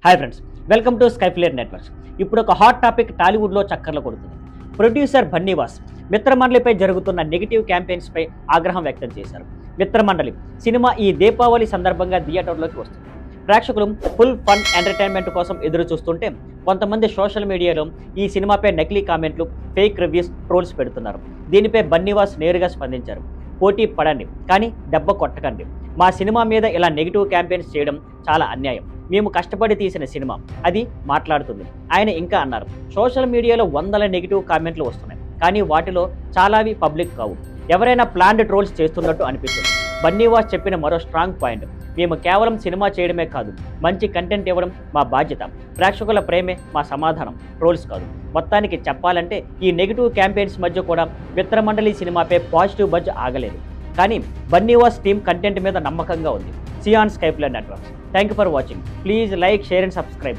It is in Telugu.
Hi friends, welcome to Skyflare networks. ఇప్పుడు ఒక హాట్ టాపిక్ టాలీవుడ్లో చక్కర్లు కొడుతుంది. ప్రొడ్యూసర్ బన్నీవాస్ మిత్రమండలిపై జరుగుతున్న నెగిటివ్ క్యాంపెయిన్స్పై ఆగ్రహం వ్యక్తం చేశారు. మిత్రమండలి సినిమా ఈ దీపావళి సందర్భంగా థియేటర్లోకి వస్తుంది. ప్రేక్షకులు ఫుల్ ఫన్ ఎంటర్టైన్మెంట్ కోసం ఎదురు చూస్తుంటే కొంతమంది సోషల్ మీడియాలో ఈ సినిమాపై నకిలీ కామెంట్లు, ఫేక్ రివ్యూస్, ట్రోల్స్ పెడుతున్నారు. దీనిపై బన్నీవాస్ నేరుగా స్పందించారు. పోటీ పడండి కానీ దెబ్బ కొట్టకండి. మా సినిమా మీద ఇలా నెగిటివ్ క్యాంపెయిన్స్ చేయడం చాలా అన్యాయం. మేము కష్టపడి తీసిన సినిమా, అది మాట్లాడుతుంది. ఆయన ఇంకా అన్నారు, సోషల్ మీడియాలో వందల నెగిటివ్ కామెంట్లు వస్తున్నాయి, కానీ వాటిలో చాలావి పబ్లిక్ కావు. ఎవరైనా ప్లాన్డ్ ట్రోల్స్ చేస్తున్నట్టు అనిపిస్తుంది. బన్నీవాస్ చెప్పిన మరో స్ట్రాంగ్ పాయింట్, మేము కేవలం సినిమా చేయడమే కాదు, మంచి కంటెంట్ ఇవ్వడం మా బాధ్యత. ప్రేక్షకుల ప్రేమే మా సమాధానం, ట్రోల్స్ కాదు. మొత్తానికి చెప్పాలంటే ఈ నెగిటివ్ క్యాంపెయిన్స్ మధ్య కూడా మిత్రమండలి సినిమాపై పాజిటివ్ బజ్ ఆగలేదు. కానీ బన్నీవాస్ టీమ్ కంటెంట్ మీద నమ్మకంగా ఉంది. See on Skyflare Networks. Thank you for watching. Please like, share and subscribe.